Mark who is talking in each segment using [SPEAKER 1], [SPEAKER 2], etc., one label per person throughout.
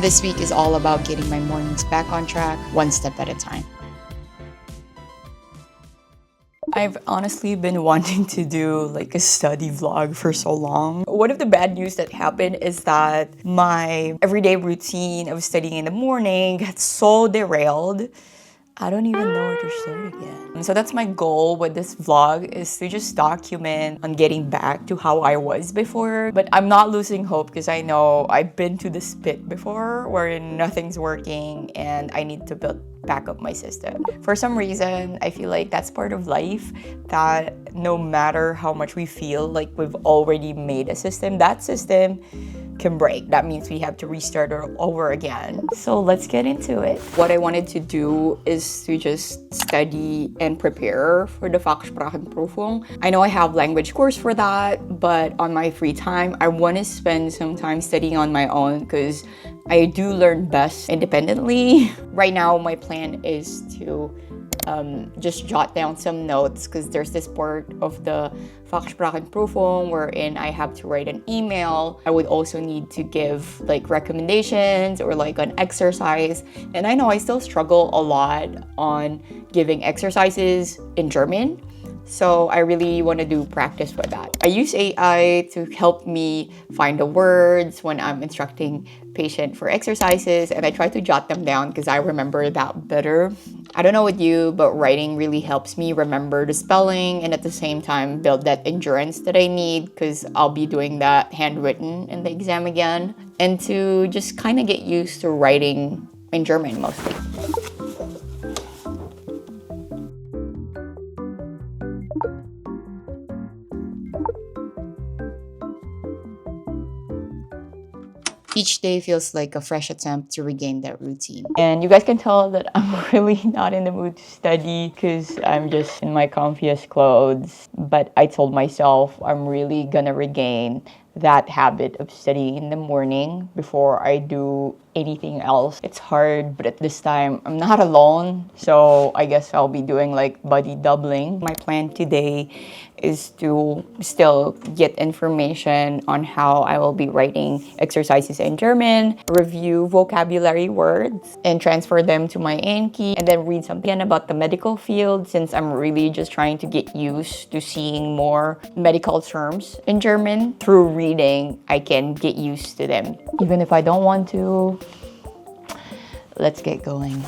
[SPEAKER 1] This week is all about getting my mornings back on track, one step at a time. I've honestly been wanting to do like a study vlog for so long. One of the bad news that happened is that my everyday routine of studying in the morning got so derailed. I don't even know where to start again. So that's my goal with this vlog, is to just document on getting back to how I was before. But I'm not losing hope because I know I've been to this pit before wherein nothing's working and I need to build back up my system. For some reason, I feel like that's part of life, that no matter how much we feel like we've already made a system, that system can break. That means we have to restart over again. So let's get into it. What I wanted to do is to just study and prepare for the Fachsprachenprüfung. I know I have language course for that, but on my free time, I want to spend some time studying on my own because I do learn best independently. Right now, my plan is to just jot down some notes because there's this part of the Fachsprachenprüfung wherein I have to write an email. I would also need to give like recommendations or like an exercise. And I know I still struggle a lot on giving exercises in German. So I really want to do practice with that. I use AI to help me find the words when I'm instructing patient for exercises, and I try to jot them down because I remember that better. I don't know with you, but writing really helps me remember the spelling and at the same time build that endurance that I need because I'll be doing that handwritten in the exam again, and to just kind of get used to writing in German mostly. Each day feels like a fresh attempt to regain that routine. And you guys can tell that I'm really not in the mood to study because I'm just in my comfiest clothes. But I told myself I'm really gonna regain that habit of studying in the morning before I do anything else. It's hard, but at this time, I'm not alone. So I guess I'll be doing like buddy doubling. My plan today is to still get information on how I will be writing exercises in German, review vocabulary words, and transfer them to my Anki, and then read something about the medical field since I'm really just trying to get used to seeing more medical terms in German. Through reading, I can get used to them. Even if I don't want to, let's get going.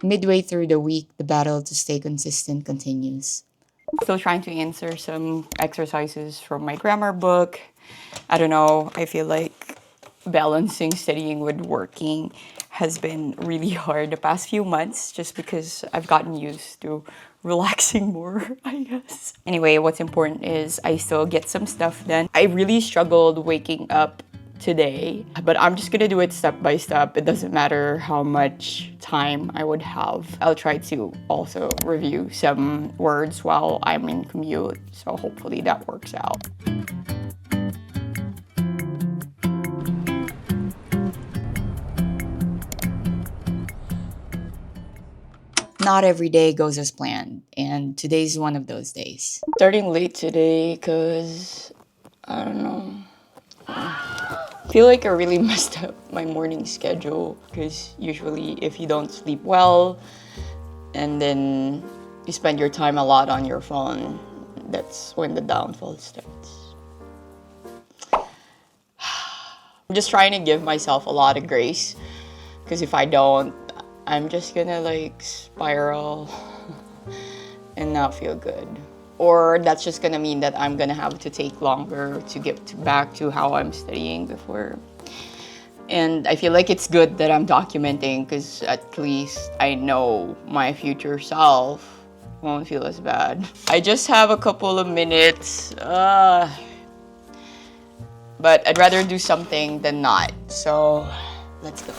[SPEAKER 1] Midway through the week, the battle to stay consistent continues. Still trying to answer some exercises from my grammar book. I don't know, I feel like balancing studying with working has been really hard the past few months just because I've gotten used to relaxing more, I guess. Anyway, what's important is I still get some stuff done. I really struggled waking up today, but I'm just gonna do it step by step. It doesn't matter how much time I would have. I'll try to also review some words while I'm in commute, so hopefully that works out. Not every day goes as planned, and today's one of those days. Starting late today because, I don't know, I feel like I really messed up my morning schedule because usually if you don't sleep well and then you spend your time a lot on your phone, that's when the downfall starts. I'm just trying to give myself a lot of grace because if I don't, I'm just gonna like spiral and not feel good. Or that's just gonna mean that I'm gonna have to take longer to get back to how I'm studying before. And I feel like it's good that I'm documenting because at least I know my future self won't feel as bad. I just have a couple of minutes, but I'd rather do something than not. So let's go.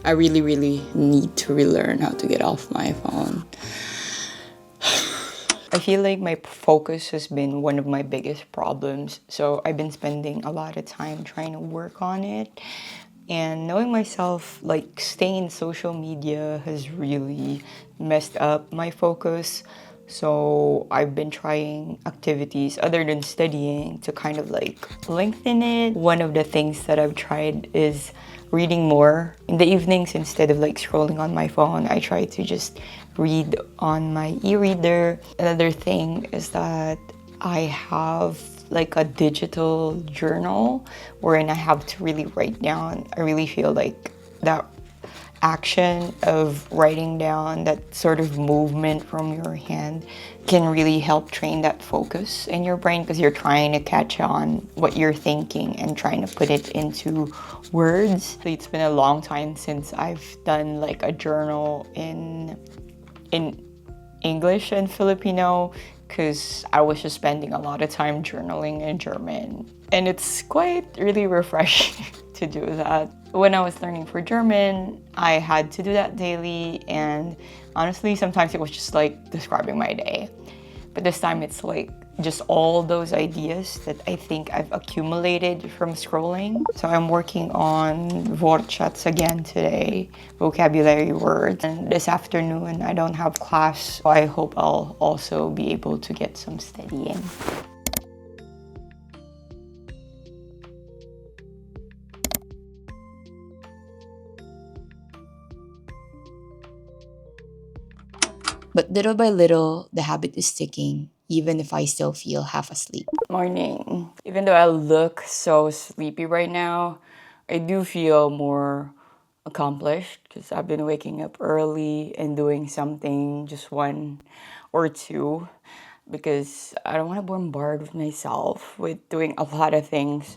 [SPEAKER 1] I really need to relearn how to get off my phone. I feel like my focus has been one of my biggest problems. So I've been spending a lot of time trying to work on it. And knowing myself, like staying in social media has really messed up my focus. So I've been trying activities other than studying to kind of like lengthen it. One of the things that I've tried is reading more in the evenings instead of like scrolling on my phone. I try to just read on my e-reader. Another thing is that I have like a digital journal wherein I have to really write down. I really feel like that action of writing down, that sort of movement from your hand can really help train that focus in your brain because you're trying to catch on what you're thinking and trying to put it into words. So it's been a long time since I've done like a journal in English and Filipino because I was just spending a lot of time journaling in German. And it's quite really refreshing to do that. When I was learning for German, I had to do that daily, and honestly, sometimes it was just like describing my day. But this time it's like just all those ideas that I think I've accumulated from scrolling. So I'm working on wortschatz again today, vocabulary words. And this afternoon I don't have class, so I hope I'll also be able to get some studying. But little by little, the habit is sticking, even if I still feel half asleep. Morning. Even though I look so sleepy right now, I do feel more accomplished because I've been waking up early and doing something, just one or two, because I don't want to bombard myself with doing a lot of things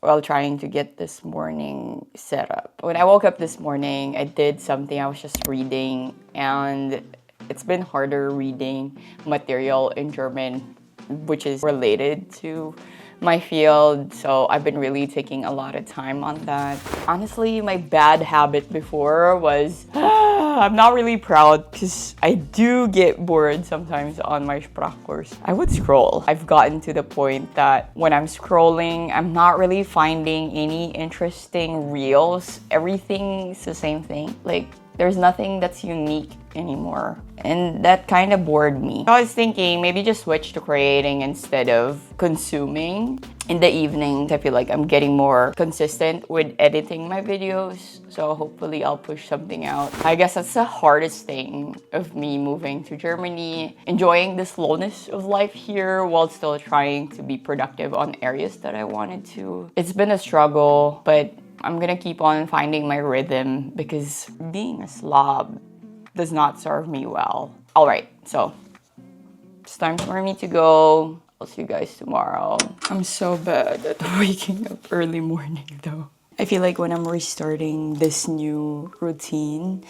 [SPEAKER 1] while trying to get this morning set up. When I woke up this morning, I did something. I was just reading, and it's been harder reading material in German, which is related to my field. So I've been really taking a lot of time on that. Honestly, my bad habit before was, I'm not really proud because I do get bored sometimes on my Sprachkurs. I would scroll. I've gotten to the point that when I'm scrolling, I'm not really finding any interesting reels. Everything's the same thing. Like, there's nothing that's unique anymore. And that kind of bored me. I was thinking maybe just switch to creating instead of consuming. In the evenings, I feel like I'm getting more consistent with editing my videos. So hopefully I'll push something out. I guess that's the hardest thing of me moving to Germany. Enjoying the slowness of life here while still trying to be productive on areas that I wanted to. It's been a struggle, but I'm gonna keep on finding my rhythm because being a slob does not serve me well. All right, so it's time for me to go. I'll see you guys tomorrow. I'm so bad at waking up early morning though. I feel like when I'm restarting this new routine,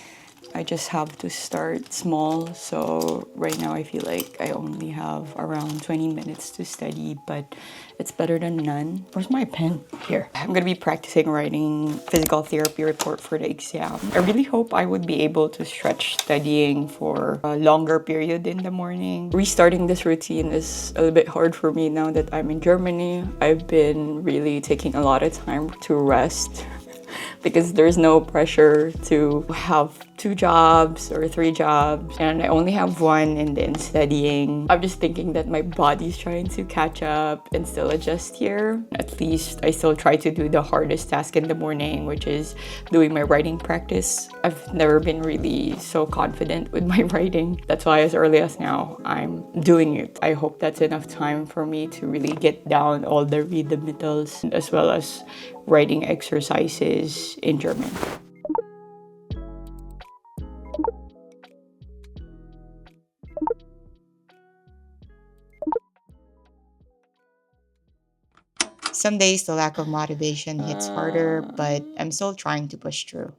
[SPEAKER 1] I just have to start small. So right now I feel like I only have around 20 minutes to study, but it's better than none. Where's my pen? Here. I'm gonna be practicing writing physical therapy report for the exam. I really hope I would be able to stretch studying for a longer period in the morning. Restarting this routine is a little bit hard for me now that I'm in Germany. I've been really taking a lot of time to rest because there's no pressure to have 2 jobs or 3 jobs, and I only have one and then studying. I'm just thinking that my body's trying to catch up and still adjust here. At least I still try to do the hardest task in the morning, which is doing my writing practice. I've never been really so confident with my writing. That's why as early as now, I'm doing it. I hope that's enough time for me to really get down all the readmittels as well as writing exercises in German. Some days the lack of motivation hits harder, but I'm still trying to push through.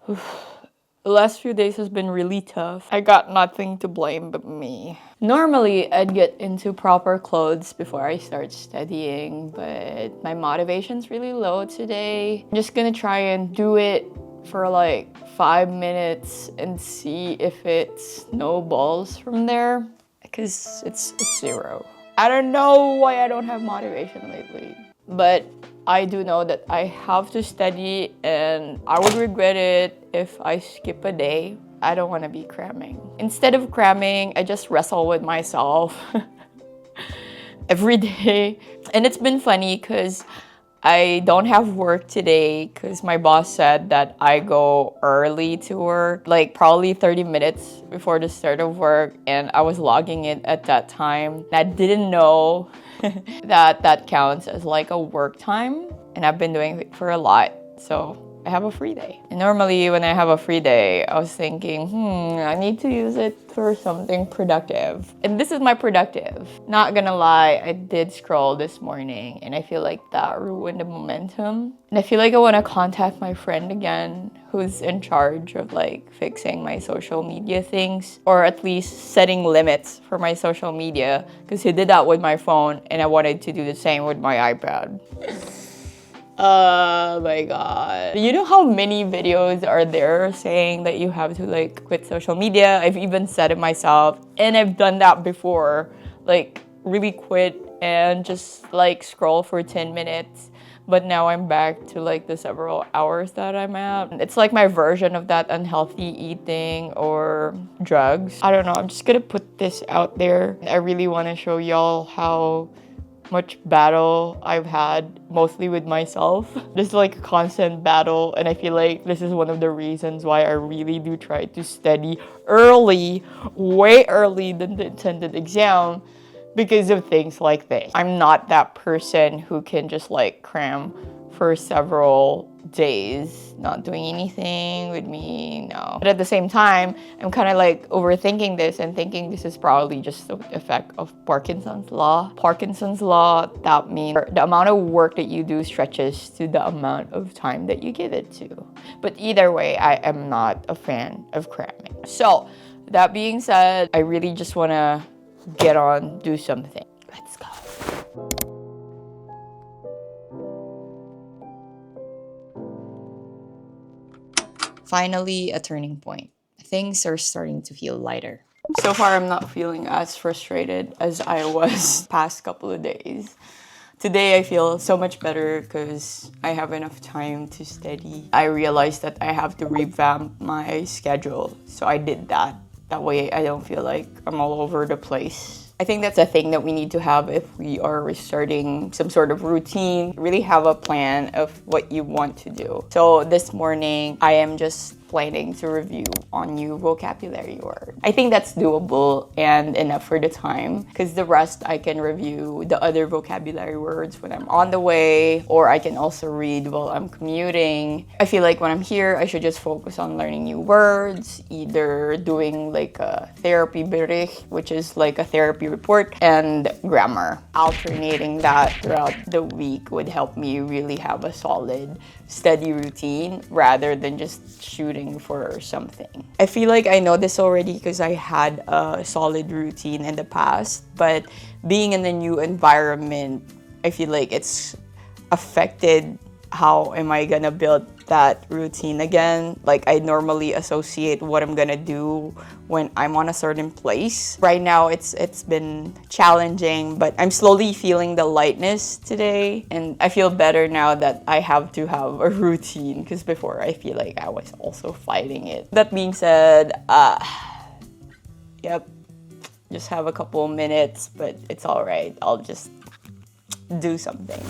[SPEAKER 1] The last few days has been really tough. I got nothing to blame but me. Normally, I'd get into proper clothes before I start studying, but my motivation's really low today. I'm just gonna try and do it for like 5 minutes and see if it snowballs from there. I because it's 0. I don't know why I don't have motivation lately, but I do know that I have to study and I would regret it if I skip a day. I don't want to be cramming. Instead of cramming, I just wrestle with myself every day. And it's been funny because I don't have work today because my boss said that I go early to work, like probably 30 minutes before the start of work, and I was logging in at that time. I didn't know that that counts as like a work time, and I've been doing it for a lot, so I have a free day. And normally when I have a free day, I was thinking, I need to use it for something productive. And this is my productive. Not gonna lie, I did scroll this morning and I feel like that ruined the momentum. And I feel like I wanna contact my friend again who's in charge of like fixing my social media things, or at least setting limits for my social media, because he did that with my phone and I wanted to do the same with my iPad. Oh my god. You know how many videos are there saying that you have to like quit social media? I've even said it myself, and I've done that before. Like really quit and just like scroll for 10 minutes. But now I'm back to like the several hours that I'm at. It's like my version of that unhealthy eating or drugs. I don't know, I'm just gonna put this out there. I really wanna show y'all how much battle I've had, mostly with myself. This is like a constant battle, and I feel like this is one of the reasons why I really do try to study early, way early than the intended exam, because of things like this. I'm not that person who can just like cram for several days not doing anything with me, no. But at the same time, I'm kind of like overthinking this and thinking this is probably just the effect of Parkinson's law. Parkinson's law, that means the amount of work that you do stretches to the amount of time that you give it to. But either way, I am not a fan of cramming. So that being said, I really just want to get on, do something. Let's go. Finally, a turning point. Things are starting to feel lighter. So far, I'm not feeling as frustrated as I was past couple of days. Today, I feel so much better because I have enough time to study. I realized that I have to revamp my schedule, so I did that. That way, I don't feel like I'm all over the place. I think that's a thing that we need to have if we are restarting some sort of routine. Really have a plan of what you want to do. So this morning, I am just planning to review on new vocabulary words. I think that's doable and enough for the time, because the rest I can review the other vocabulary words when I'm on the way, or I can also read while I'm commuting. I feel like when I'm here, I should just focus on learning new words, either doing like a therapy bericht, which is like a therapy report, and grammar. Alternating that throughout the week would help me really have a solid study routine rather than just shooting for something. I feel like I know this already because I had a solid routine in the past, but being in a new environment, I feel like it's affected how am I gonna build that routine again. Like I normally associate what I'm gonna do when I'm on a certain place. Right now it's been challenging, but I'm slowly feeling the lightness today, and I feel better now that I have to have a routine, because before I feel like I was also fighting it. That being said, yep, just have a couple minutes, but it's all right. I'll just do something.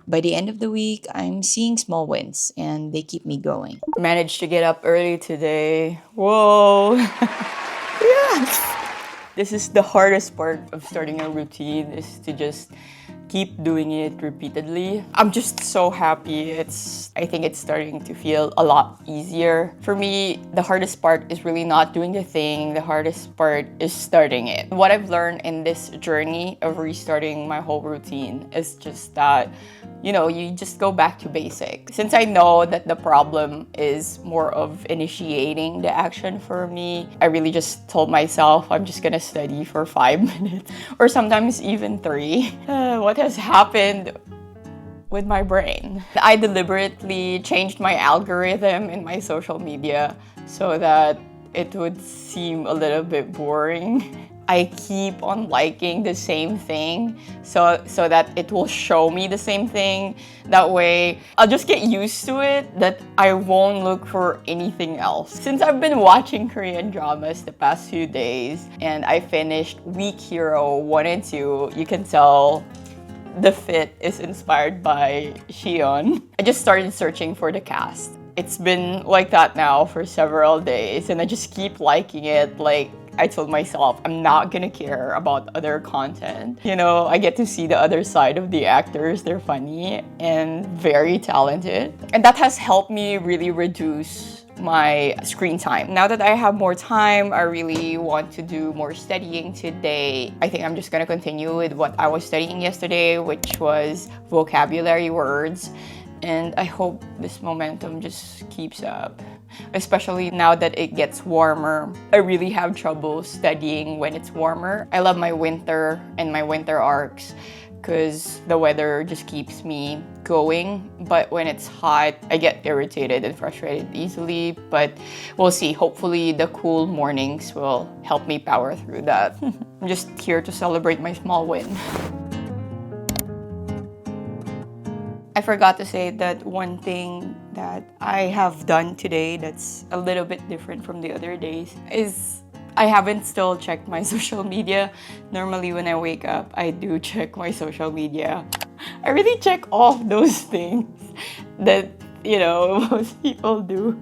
[SPEAKER 1] By the end of the week, I'm seeing small wins and they keep me going. Managed to get up early today. Whoa! Yes! This is the hardest part of starting a routine, is to just keep doing it repeatedly. I'm just so happy. I think it's starting to feel a lot easier. For me, the hardest part is really not doing the thing. The hardest part is starting it. What I've learned in this journey of restarting my whole routine is just that, you just go back to basics. Since I know that the problem is more of initiating the action for me, I really just told myself I'm just gonna study for 5 minutes or sometimes even 3. What has happened with my brain? I deliberately changed my algorithm in my social media so that it would seem a little bit boring. I keep on liking the same thing so that it will show me the same thing. That way, I'll just get used to it that I won't look for anything else. Since I've been watching Korean dramas the past few days and I finished Weak Hero 1 and 2, you can tell the fit is inspired by Shion. I just started searching for the cast. It's been like that now for several days and I just keep liking it. Like, I told myself I'm not gonna care about other content. I get to see the other side of the actors. They're funny and very talented. And that has helped me really reduce my screen time. Now that I have more time, I really want to do more studying today. I think I'm just gonna continue with what I was studying yesterday, which was vocabulary words. And I hope this momentum just keeps up, especially now that it gets warmer. I really have trouble studying when it's warmer. I love my winter and my winter arcs because the weather just keeps me going. But when it's hot, I get irritated and frustrated easily. But we'll see. Hopefully the cool mornings will help me power through that. I'm just here to celebrate my small win. I forgot to say that one thing that I have done today that's a little bit different from the other days is I haven't still checked my social media. Normally when I wake up, I do check my social media. I really check all of those things that, most people do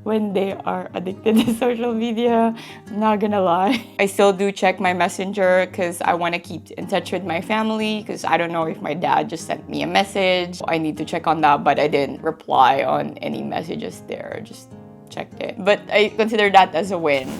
[SPEAKER 1] when they are addicted to social media. I'm not gonna lie. I still do check my messenger because I want to keep in touch with my family because I don't know if my dad just sent me a message. I need to check on that, but I didn't reply on any messages there. Just checked it. But I consider that as a win.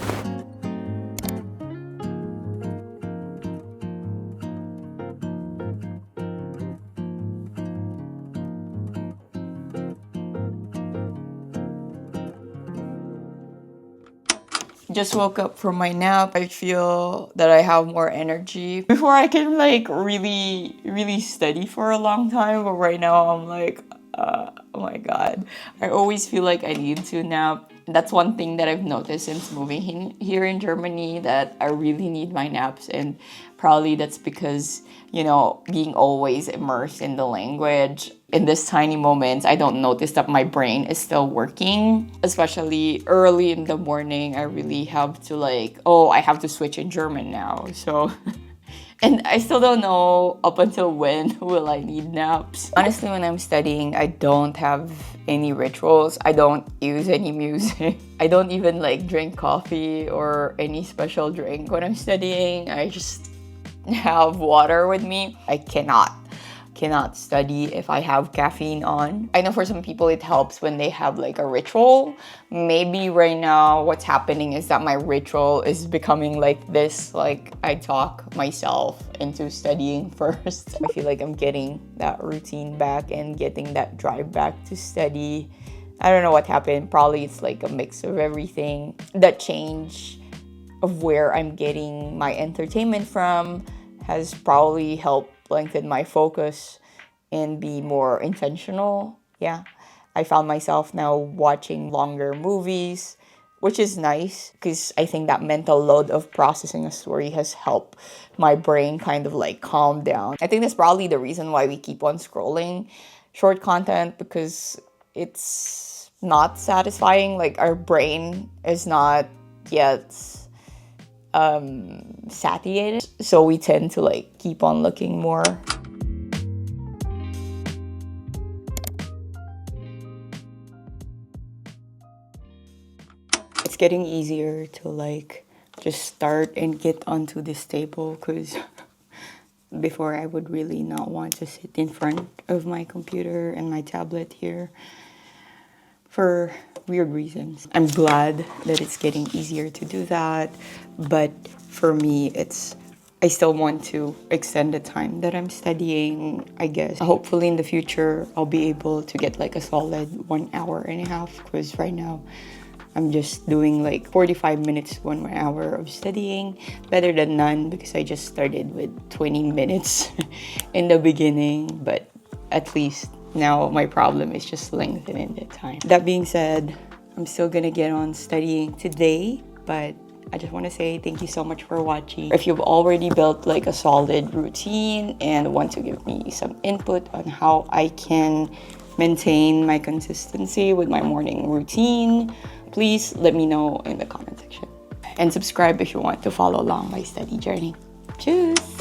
[SPEAKER 1] Just woke up from my nap. I feel that I have more energy. Before I can really study for a long time, but right now I'm like, oh my god. I always feel like I need to nap. That's one thing that I've noticed since moving here in Germany, that I really need my naps, and probably that's because, being always immersed in the language. In this tiny moments, I don't notice that my brain is still working. Especially early in the morning, I really have to I have to switch in German now. So, and I still don't know up until when will I need naps. Honestly, when I'm studying, I don't have any rituals. I don't use any music. I don't even drink coffee or any special drink when I'm studying. I just have water with me. I cannot study if I have caffeine on. I know for some people it helps when they have a ritual. Maybe right now what's happening is that my ritual is becoming like this. I talk myself into studying first. I feel like I'm getting that routine back and getting that drive back to study. I don't know what happened. Probably it's a mix of everything. That change of where I'm getting my entertainment from has probably helped lengthen my focus and be more intentional. Yeah, I found myself now watching longer movies, which is nice because I think that mental load of processing a story has helped my brain kind of calm down. I think that's probably the reason why we keep on scrolling short content, because it's not satisfying. Our brain is not yet satiated, so we tend to keep on looking more. It's getting easier to just start and get onto this table because Before, I would really not want to sit in front of my computer and my tablet here for weird reasons. I'm glad that it's getting easier to do that, but for me, I still want to extend the time that I'm studying, I guess. Hopefully in the future, I'll be able to get like a solid 1.5 hours, because right now, I'm just doing like 45 minutes, 1 hour of studying. Better than none, because I just started with 20 minutes in the beginning, but at least now my problem is just lengthening the time. That being said, I'm still gonna get on studying today, but I just want to say thank you so much for watching. If you've already built like a solid routine and want to give me some input on how I can maintain my consistency with my morning routine, please let me know in the comment section. And subscribe if you want to follow along my study journey. Cheers!